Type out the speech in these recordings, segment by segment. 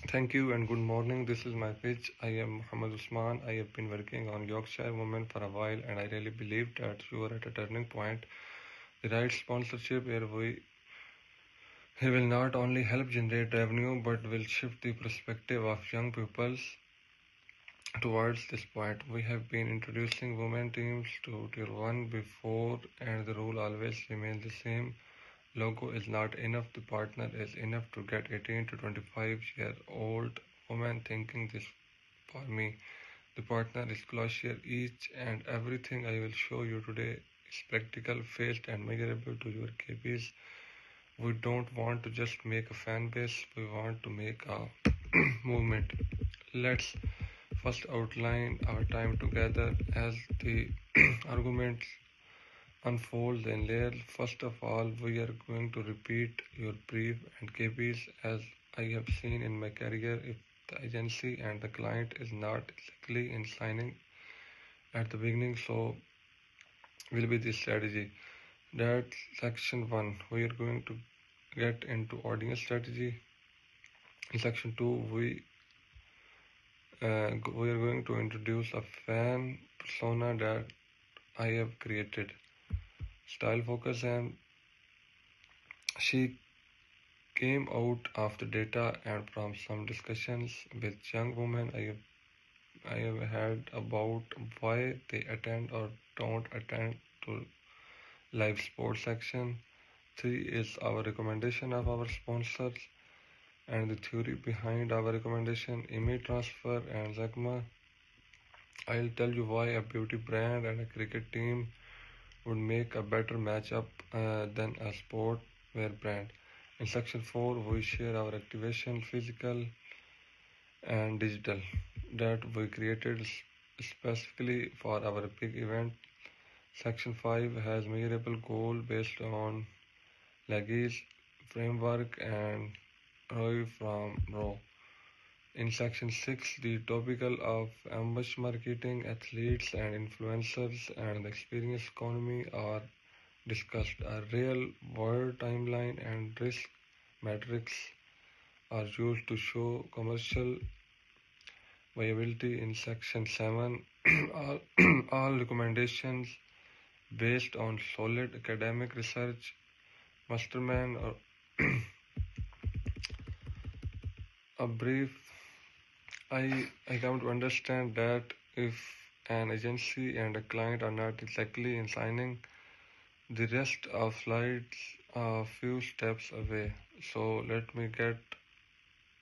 Thank you and good morning. This is my pitch. I am Muhammad Usman. I have been working on Yorkshire women for a while and I really believe that you are at a turning point. The right sponsorship here will not only help generate revenue but will shift the perspective of young people towards this point. We have been introducing women teams to Tier 1 before and the rule always remains the same. Logo is not enough, the partner is enough to get 18 to 25-year-old woman thinking this for me. The partner is closer. Each and everything I will show you today is practical, fast and measurable to your KPIs. We don't want to just make a fan base, we want to make a movement. Let's first outline our time together as the arguments unfold in layers. First of all, we are going to repeat your brief and KPIs as I have seen in my career. If the agency and the client is not exactly in signing at the beginning, so will be the strategy. That's section 1. We are going to get into audience strategy. In section 2, we are going to introduce a fan persona that I have created. Style focus, and she came out of the data and from some discussions with young women I have had about why they attend or don't attend to live sports section. 3 is our recommendation of our sponsors and the theory behind our recommendation, image transfer and Zagma. I'll tell you why a beauty brand and a cricket team would make a better matchup than a sport wear brand. In section 4, we share our activation, physical and digital, that we created specifically for our big event. Section 5 has measurable goal based on Legis framework and ROI from RAW. In section 6, the topical of ambush marketing, athletes and influencers and the experience economy are discussed. A real world timeline and risk metrics are used to show commercial viability. In section 7, all recommendations based on solid academic research. Masterman or a brief. I come to understand that if an agency and a client are not exactly in signing, the rest of slides are a few steps away. So let me get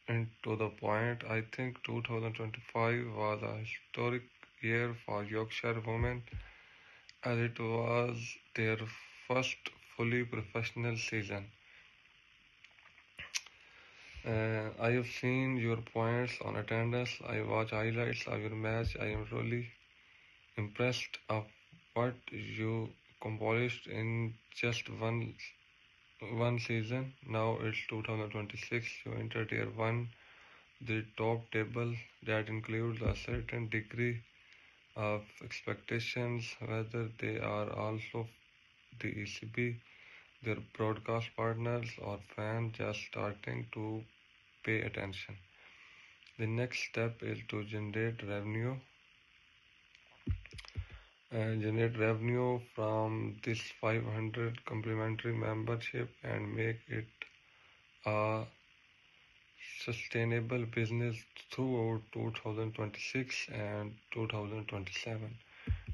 into the point. I think 2025 was a historic year for Yorkshire women as it was their first fully professional season. I have seen your points on attendance. I watch highlights of your match. I am really impressed of what you accomplished in just one season. Now it's 2026. You enter tier 1, the top table that includes a certain degree of expectations, whether they are also the ECB, their broadcast partners, or fans just starting to pay attention. The next step is to generate revenue. Generate revenue from this 500 complimentary membership and make it a sustainable business throughout 2026 and 2027.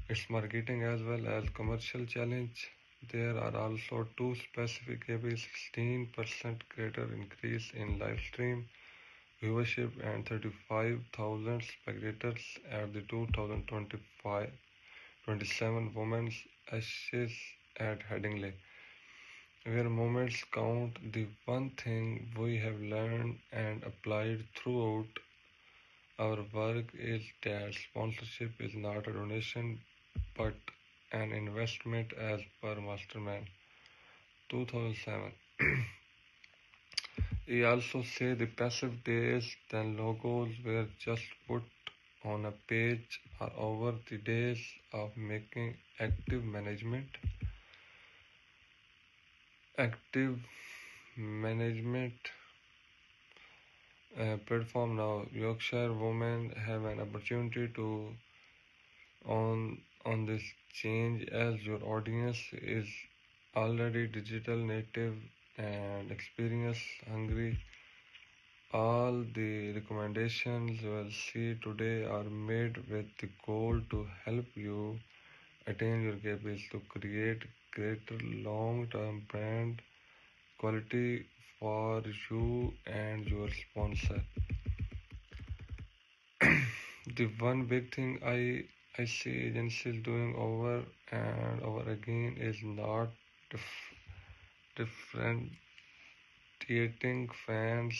It's marketing as well as commercial challenge. There are also two specific KPIs: 16% greater increase in live stream viewership and 35,000 spectators at the 2025-27 Women's Ashes at Headingley, where moments count. The one thing we have learned and applied throughout our work is that sponsorship is not a donation but an investment as per Masterman 2007. He also said the passive days then logos were just put on a page are over. The days of making active management platform now. Yorkshire women have an opportunity to on this change as your audience is already digital native and experience hungry. All the recommendations you will see today are made with the goal to help you attain your goals to create greater long-term brand quality for you and your sponsor. The one big thing I see agencies doing over and over again is not differentiating fans.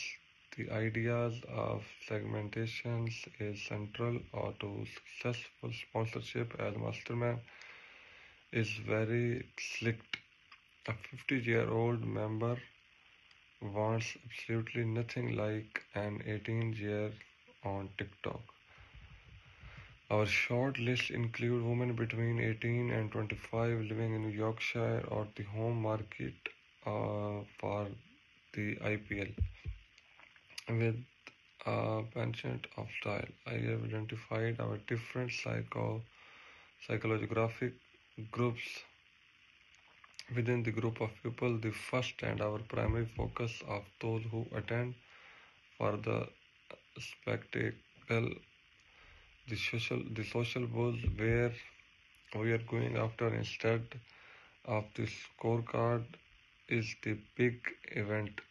The ideas of segmentations is central or to successful sponsorship as Masterman is very slick. A 50-year-old member wants absolutely nothing like an 18-year on TikTok. Our short list include women between 18 and 25 living in Yorkshire or the home market for the IPL. With a penchant of style, I have identified our different psychological groups within the group of people. The first and our primary focus of those who attend for the spectacle, the social buzz where we are going after instead of the scorecard is the big event.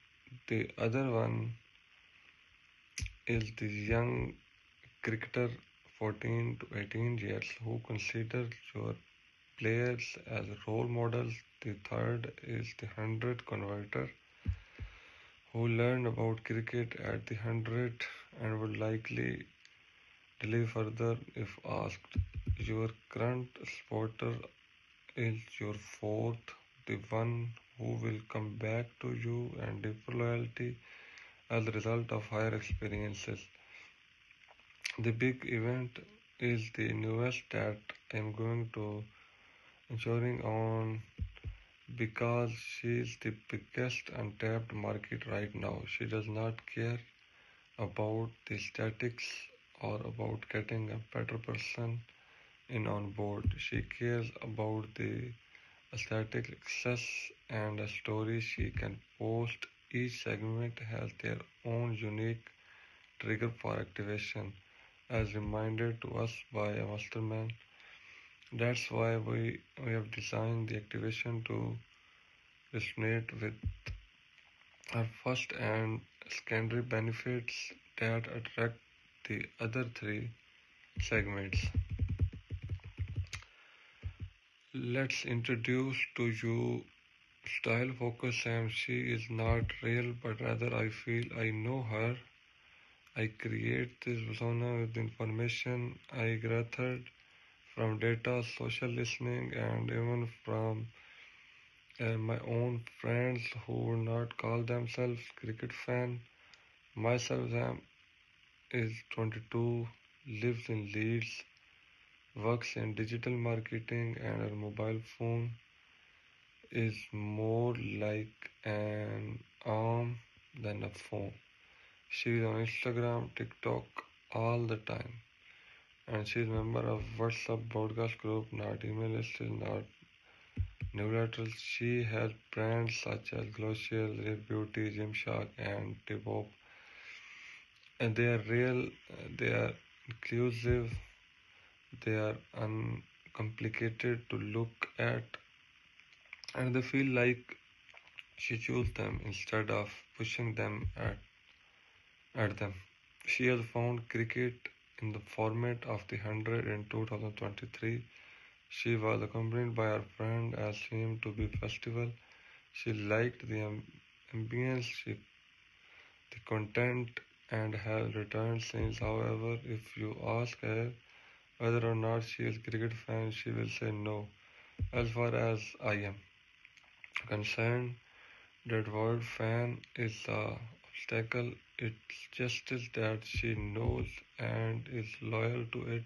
The other one is the young cricketer 14 to 18 years who consider your players as role models. The third is the 100 converter who learned about cricket at the 100 and would likely delve further if asked. Your current supporter is your fourth, the one who will come back to you and deeper loyalty as a result of higher experiences. The big event is the newest that I'm going to ensuring on because she is the biggest untapped market right now. She does not care about the statics or about getting a better person in on board. She cares about the aesthetic success and a story she can post. Each segment has their own unique trigger for activation, as reminded to us by a mastermind. That's why we have designed the activation to resonate with our first and secondary benefits that attract the other three segments. Let's introduce to you style focus Sam. She is not real, but rather I feel I know her. I create this persona with information I gathered from data, social listening, and even from my own friends who would not call themselves cricket fan. Myself, Sam, is 22, lives in Leeds, works in digital marketing, and her mobile phone is more like an arm than a phone. She is on Instagram, TikTok all the time, and she is member of WhatsApp broadcast group, not email list, not newsletters. She has brands such as Glossier, Rare Beauty, Gymshark, and Tip-Top, and they are real, they are inclusive, they are uncomplicated to look at, and they feel like she chose them instead of pushing them at them. She has found cricket in the format of the 100 in 2023. She was accompanied by her friend as seemed to be festival. She liked the ambience, the content, and has returned since. However, if you ask her whether or not she is a cricket fan, she will say no. As far as I am concerned, that word fan is a obstacle. It's just that she knows and is loyal to it,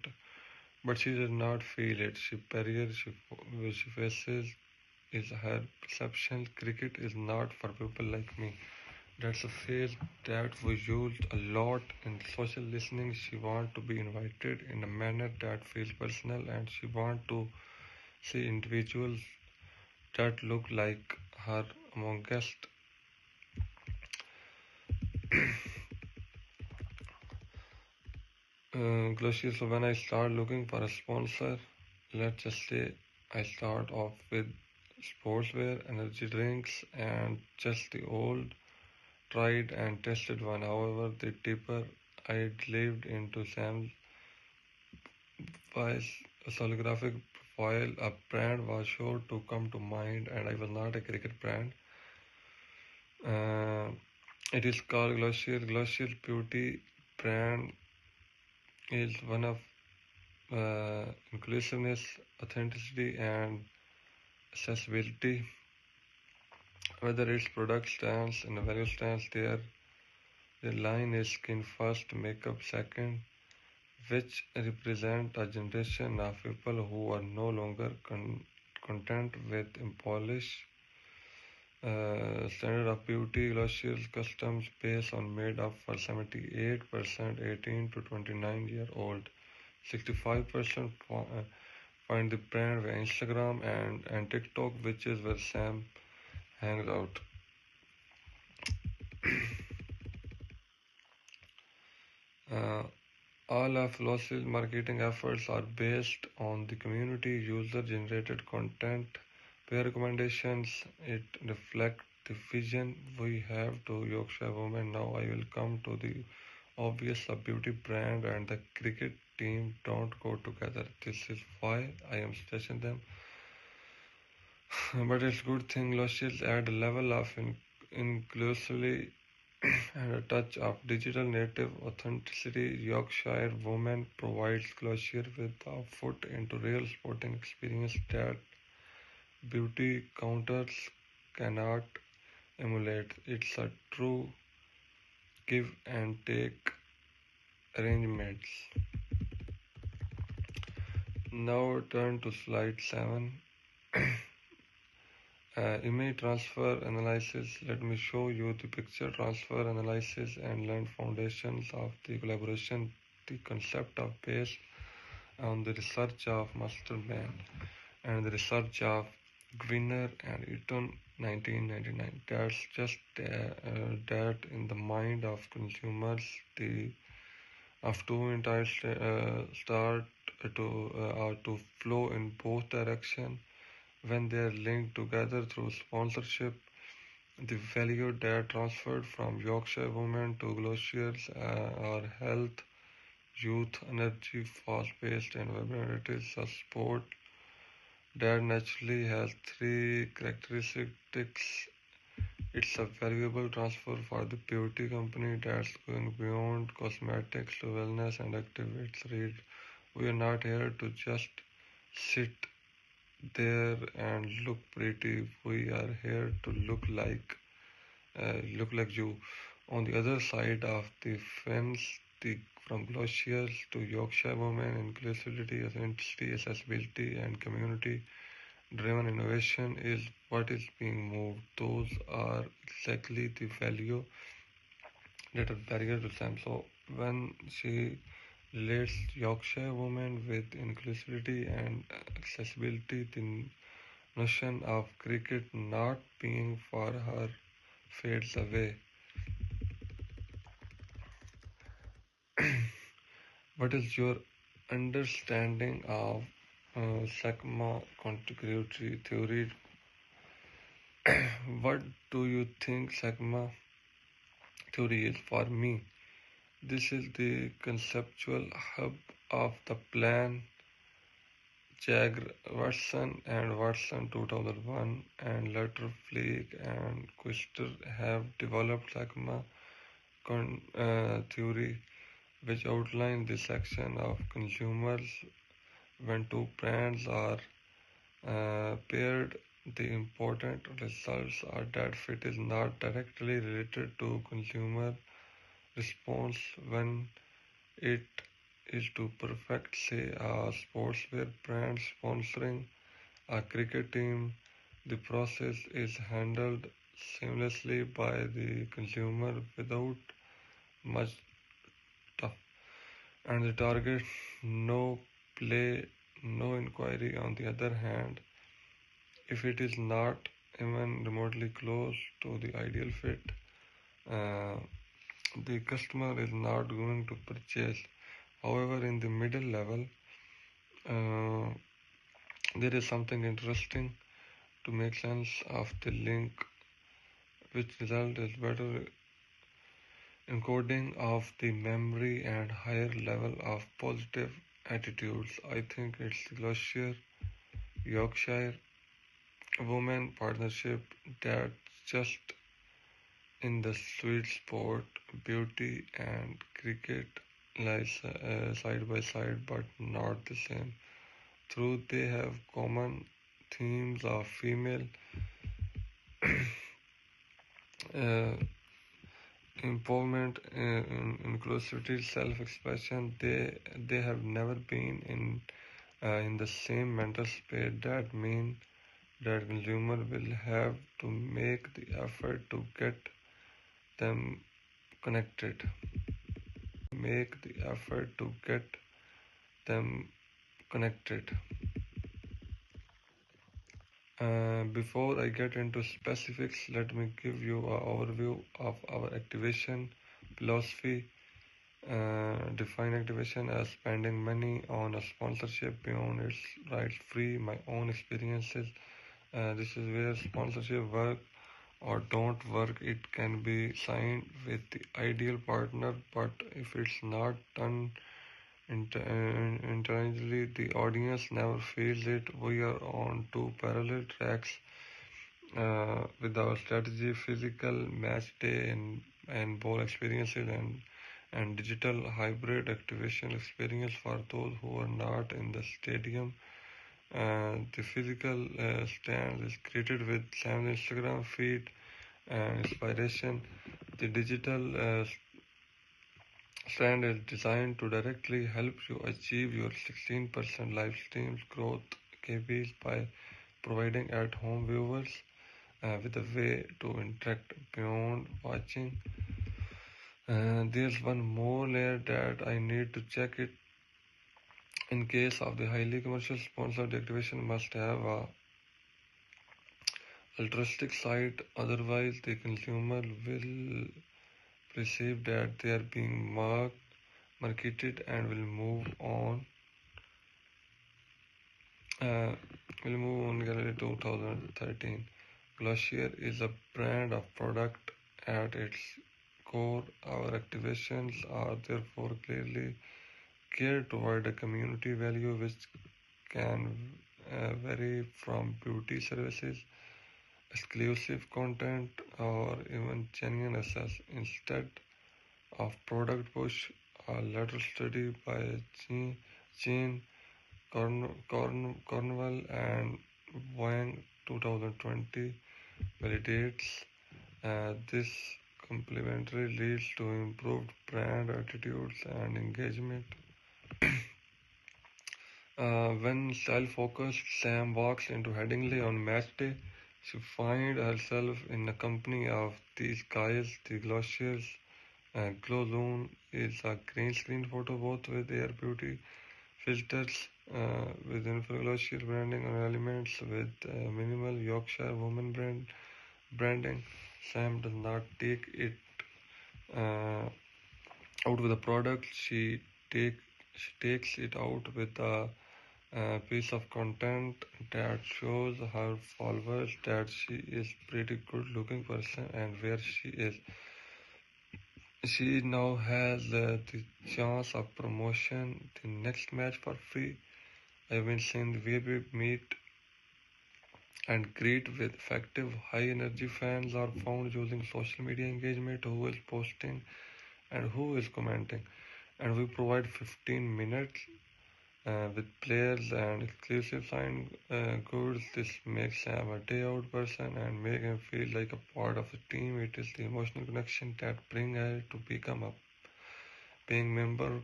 but she does not feel it. She barrier she faces is her perception. Cricket is not for people like me. That's a phrase that was used a lot in social listening. She wants to be invited in a manner that feels personal, and she wants to see individuals that look like her among guests. Glossier, so when I start looking for a sponsor, let's just say I start off with sportswear, energy drinks, and just the old tried and tested one. However, the deeper I delved into Sam's voice, a holographic profile, a brand was sure to come to mind, and I was not a cricket brand. Uh, it is called Glossier. Glossier Beauty brand is one of inclusiveness, authenticity, and accessibility. Whether its product stands and the value stands there, the line is skin first, makeup second, which represent a generation of people who are no longer content with impolished standard of beauty. Glossier's customs base on made up for 78% 18 to 29-year-old, 65% find the brand via Instagram and TikTok, which is where Sam hangs out. Uh, all of Flossil's marketing efforts are based on the community user generated content. Peer recommendations, it reflects the vision we have to Yorkshire women. Now I will come to the obvious, a beauty brand and the cricket team don't go together. This is why I am suggesting them. But it's good thing Glossiers add a level of inclusivity and a touch of digital native authenticity. Yorkshire Women provides Glossier with a foot into real sporting experience that beauty counters cannot emulate. It's a true give and take arrangements. Now turn to slide 7. Image transfer analysis. Let me show you the picture transfer analysis and learn foundations of the collaboration. The concept of based on the research of Masterman and the research of Gwinner and Eaton 1999. That's just that in the mind of consumers, the of two entire start to flow in both directions when they are linked together through sponsorship. The value that transferred from Yorkshire Women to Glossier's are health, youth, energy, fast-paced, and vibrant. It is a sport that naturally has three characteristics. It's a valuable transfer for the beauty company that's going beyond cosmetics to wellness and activities. Read, we are not here to just sit there and look pretty. We are here to look like you. On the other side of the fence, the from Glossiers to Yorkshire Women, inclusivity, authenticity, accessibility, and community driven innovation is what is being moved. Those are exactly the value that are barrier to Sam. So when she relates Yorkshire women with inclusivity and accessibility, the notion of cricket not being for her fades away. What is your understanding of Sakma contributory theory? What do you think Sakma theory is? For me, this is the conceptual hub of the plan. Jagger, Watson and Watson 2001 and later Fleek and Quister have developed Sakma theory, which outlines the section of consumers when two brands are paired. The important results are that fit is not directly related to consumer response when it is to perfect, say, a sportswear brand sponsoring a cricket team. The process is handled seamlessly by the consumer without much tough. And the target, no play, no inquiry. On the other hand, if it is not even remotely close to the ideal fit, uh, the customer is not going to purchase. However, in the middle level, uh, there is something interesting to make sense of the link, which result is better encoding of the memory and higher level of positive attitudes. I think it's Gloucester, Yorkshire women partnership that just in the sweet spot, beauty and cricket lies side by side but not the same. Though they have common themes of female uh, empowerment, inclusivity, self-expression, they have never been in the same mental space. That mean that consumer will have to make the effort to get them connected. Make the effort to get them connected. Before I get into specifics, let me give you an overview of our activation philosophy. Define activation as spending money on a sponsorship beyond its rights free. My own experiences. This is where sponsorship work or don't work. It can be signed with the ideal partner, but if it's not done intentionally, the audience never feels it. We are on two parallel tracks with our strategy, physical match day and ball experiences and digital hybrid activation experience for those who are not in the stadium. The physical stand is created with Sam's Instagram feed and inspiration. The digital stand is designed to directly help you achieve your 16% live streams growth KPIs by providing at-home viewers with a way to interact beyond watching. There's one more layer that I need to check it. In case of the highly commercial sponsored activation must have a altruistic side, otherwise the consumer will perceive that they are being marketed and will move on. Uh, will move on Gallery 2013. Glossier is a brand of product at its core. Our activations are therefore clearly geared toward a community value which can vary from beauty services, exclusive content, or even genuine access. Instead of product push, a lateral study by Jean Cornwell and Wang 2020 validates this complementary leads to improved brand attitudes and engagement. When style-focused Sam walks into Headingley on match day, she finds herself in the company of these guys. The Glossier's Glow Zone is a green screen photo booth with air beauty filters, with Glossier branding on elements with minimal Yorkshire woman branding. Sam does not take it uh, out with a product. She takes it out with a piece of content that shows her followers that she is pretty good looking person and where she is. She now has the chance of promotion the next match for free. I've been seeing the way we meet and greet with effective high energy fans are found using social media engagement, who is posting and who is commenting, and we provide 15 minutes with players and exclusive signed goods. This makes Sam a day out person and make him feel like a part of the team. It is the emotional connection that bring her to become a paying member.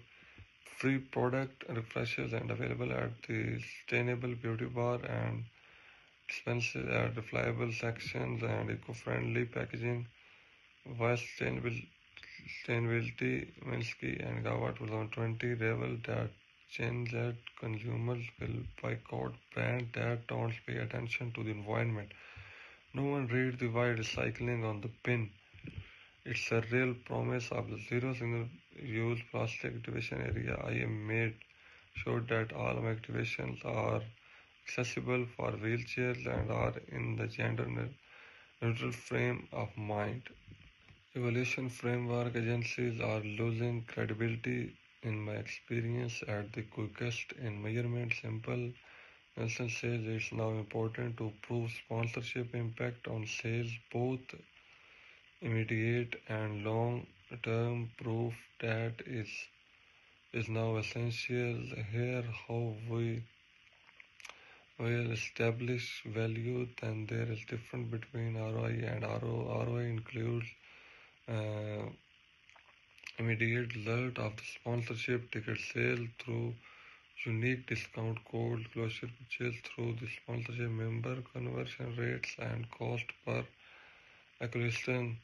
Free product refreshes and available at the Sustainable Beauty Bar and dispenses at reliable sections and eco-friendly packaging. While sustainability, Minsky and Gawa 2020 revealed that Gen Z consumers will boycott brands that don't pay attention to the environment. No one reads the word recycling on the bin. It's a real promise of the zero single-use plastic activation area. I have made sure that all my activations are accessible for wheelchairs and are in the gender neutral frame of mind. Evaluation framework agencies are losing credibility in my experience at the quickest in measurement. Simple Nelson says it's now important to prove sponsorship impact on sales, both immediate and long term proof that is now essential. Here how we will establish value, then there is difference between ROI and ROI includes uh, immediate result of the sponsorship ticket sale through unique discount code, closure purchase through the sponsorship member conversion rates and cost per acquisition.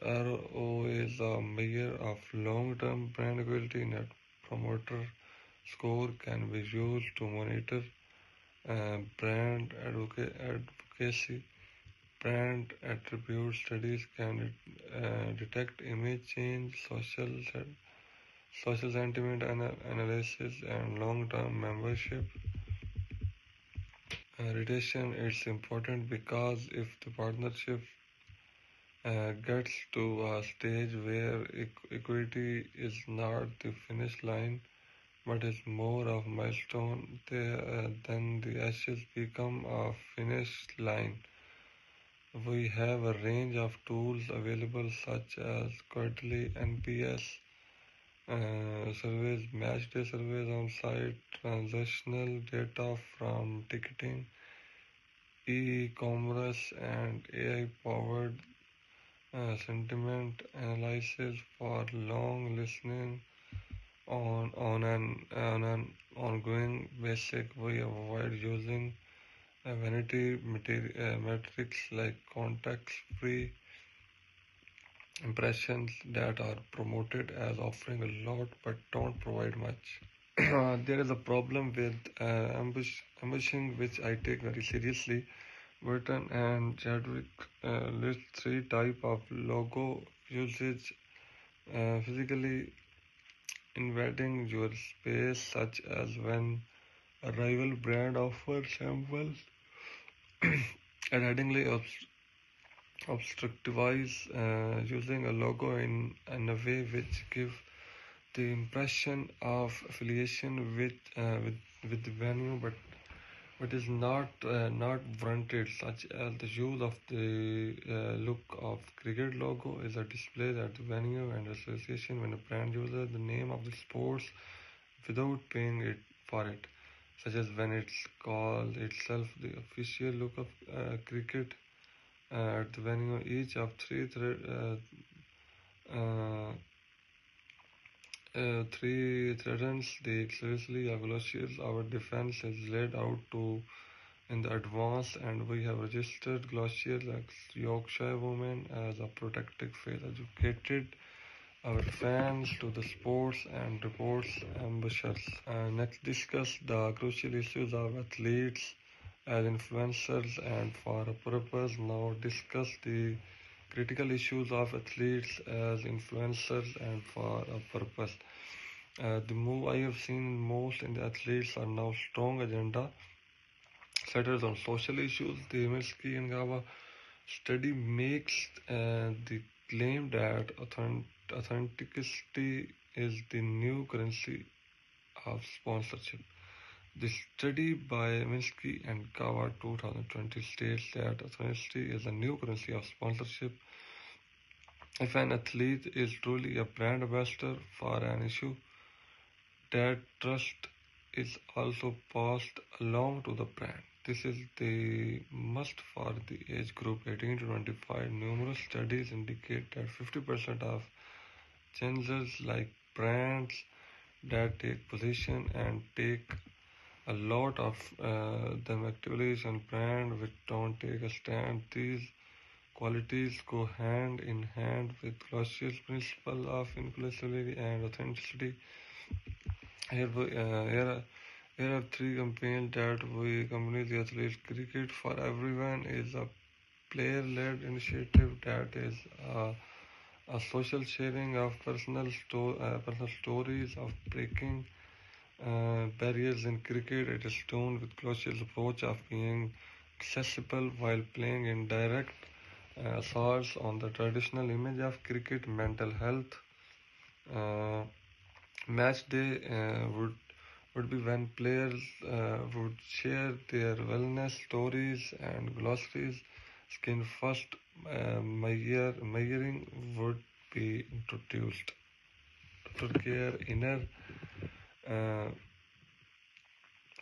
RO is a measure of long-term brand equity. Net promoter score can be used to monitor brand advocacy. Brand attribute studies can detect image change, social sentiment analysis, and long-term membership retention. It's important because if the partnership gets to a stage where equity is not the finish line but is more of a milestone, then the ashes become a finish line. We have a range of tools available such as quarterly NPS surveys, match day surveys on site, transactional data from ticketing, e-commerce, and AI-powered sentiment analysis for long listening on an ongoing basis. We avoid using vanity metrics like context-free impressions that are promoted as offering a lot but don't provide much. There is a problem with ambushing, which I take very seriously. Burton and Chadwick list three types of logo usage: physically invading your space, such as when a rival brand offers samples, and addingly obstructivize using a logo in a way which gives the impression of affiliation with the venue, but is not warranted, such as the use of the look of cricket logo is a display at the venue and association when a brand uses the name of the sports without paying it for it, such as when it's called itself the official look of cricket at the venue. Each of three threatens the exclusively glaciers. Our defense is laid out to in the advance, and we have registered glaciers like Yorkshire women as a protective phase, educated our fans to the sports and reports ambushers. Next, discuss the crucial issues of athletes as influencers and for a purpose. Now, discuss the critical issues of athletes as influencers and for a purpose. The move I have seen most in the athletes are now strong agenda setters on social issues. The Minsky and Gawa study makes the claim that authenticity is the new currency of sponsorship. The study by Minsky and Gawa 2020 states that authenticity is a new currency of sponsorship. If an athlete is truly a brand ambassador for an issue, that trust is also passed along to the brand. This is the must for the age group 18 to 25. Numerous studies indicate that 50% of Gen Zers like brands that take position and take a lot of them actively and brand which don't take a stand. These qualities go hand in hand with Glossier's principle of inclusivity and authenticity. Here, here are three campaigns that we accompany the athletes. Cricket for Everyone is a player-led initiative that is a social sharing of personal stories of breaking barriers in cricket. It is done with Clochier's approach of being accessible while playing in direct assaults on the traditional image of cricket. Mental health uh, match day would be when players would share their wellness stories and glossaries. Skin first measuring would be introduced. Care inner uh,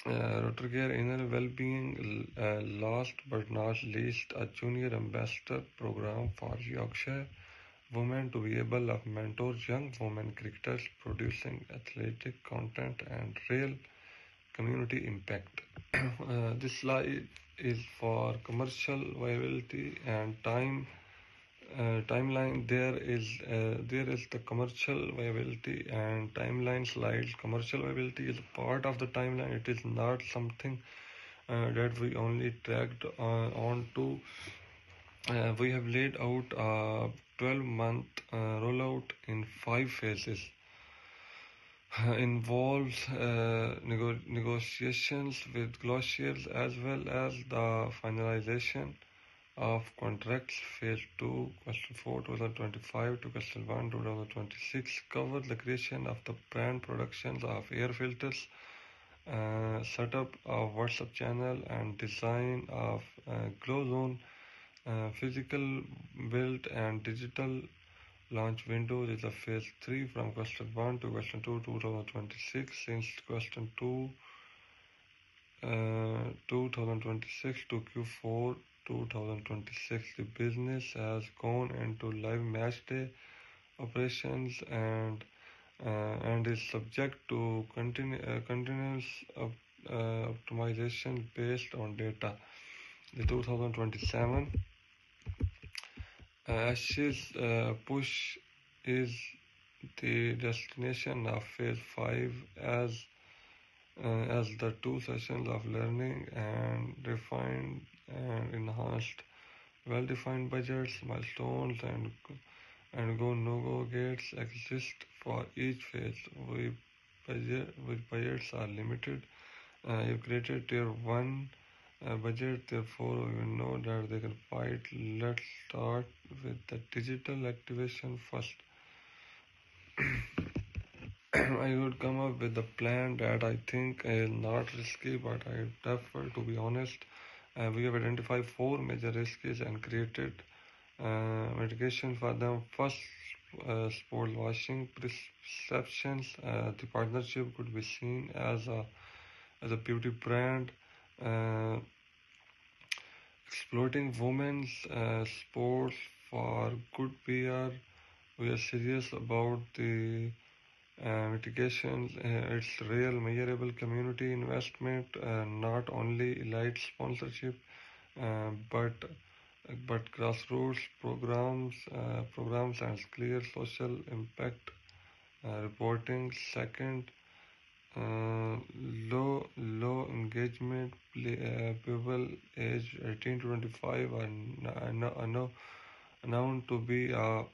Rotary Inner Wellbeing, last but not least, a junior ambassador program for Yorkshire women to be able to mentor young women cricketers producing athletic content and real community impact. This slide is for commercial viability and timeline. There is the commercial viability and timeline slides. Commercial viability is a part of the timeline. It is not something that we only tracked on to. We have laid out a 12-month rollout in 5 phases. Involves negotiations with glaciers as well as the finalization of contracts. Phase 2, Question 4, 2025 to Question 1, 2026 cover the creation of the brand productions of air filters, setup of WhatsApp channel and design of glow zone, physical build and digital launch windows is a phase 3 from question 1 to question 2 2026. Since question 2 2026 to Q4 2026, the business has gone into live match day operations and is subject to continuous optimization based on data. The 2027 Ashes push is the destination of phase 5 as the 2 sessions of learning and refined and enhanced well-defined budgets, milestones and go no-go gates exist for each phase. Budgets are limited. You've created tier 1 budget, therefore we know that they can fight. Let's start with the digital activation first. I would come up with a plan that I think is not risky, but I prefer to be honest. We have identified 4 major risks and created mitigation for them. First, sport washing perceptions. The partnership could be seen as a beauty brand. Uh, Exploiting women's sports for good PR. We are serious about the mitigations. It's real measurable community investment, not only elite sponsorship, uh, but grassroots programs and clear social impact reporting. Second, low engagement people aged 18 to 25 are known to be a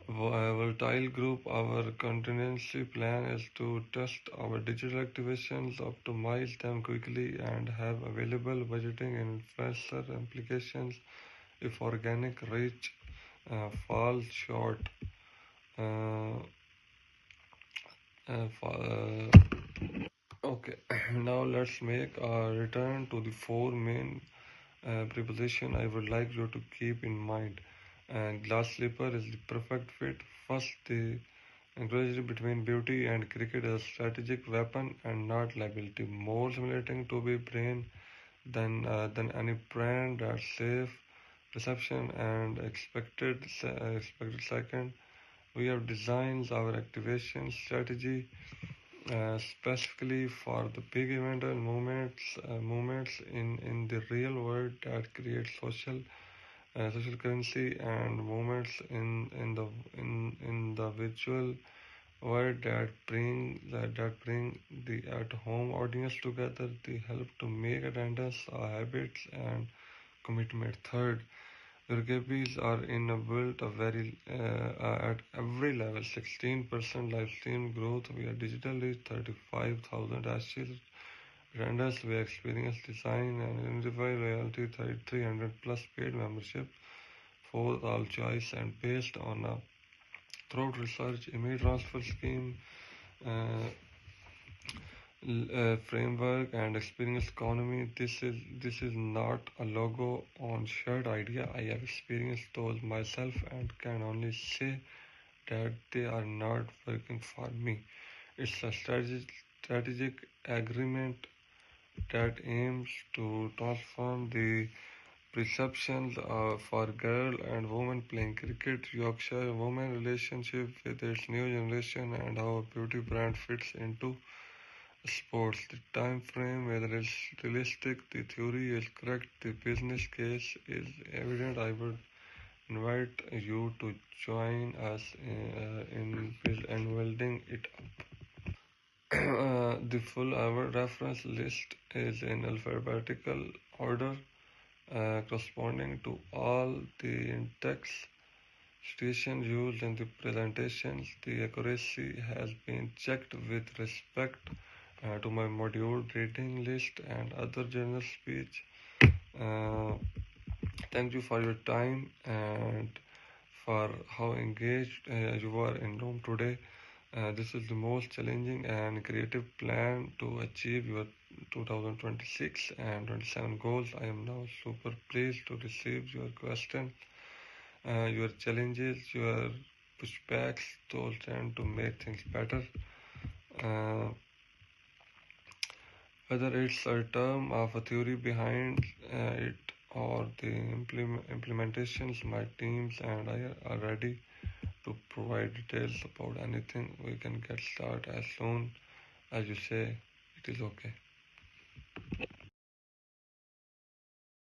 volatile group. Our contingency plan is to test our digital activations, optimize them quickly, and have available budgeting and influencer implications if organic reach falls short. Uh, okay, now let's make a return to the 4 main preposition I would like you to keep in mind. Glass slipper is the perfect fit. First, the analogy between beauty and cricket is a strategic weapon and not liability. More stimulating to be brain than any brand that's safe, perception and expected second. We have designed our activation strategy specifically for the big event and moments in the real world that create social currency, and moments in the virtual world that bring the at home audience together. They help to make attendance a habit and commitment. Third, Rugby's are enabled at every level. 16% live stream growth via digitally 35,000 active renders via experience design and identify loyalty 300 plus paid membership for all choice and based on a through research image transfer scheme uh, framework and experience economy. This is not a logo on shared idea. I have experienced those myself and can only say that they are not working for me. It's a strategic agreement that aims to transform the perceptions for girl and woman playing cricket. Yorkshire women relationship with its new generation and how a beauty brand fits into sports. The time frame, whether it's realistic, the theory is correct, the business case is evident. I would invite you to join us in building it up. The full hour reference list is in alphabetical order, corresponding to all the text stations used in the presentations. The accuracy has been checked with respect to my module reading list and other general speech. Uh, Thank you for your time and for how engaged you are in Rome today. This is the most challenging and creative plan to achieve your 2026 and 27 goals. I am now super pleased to receive your questions, your challenges, your pushbacks. Those tend to make things better. Uh, Whether it's a term of a theory behind it or the implementations, my teams and I are ready to provide details about anything. We can get started as soon as you say it is okay.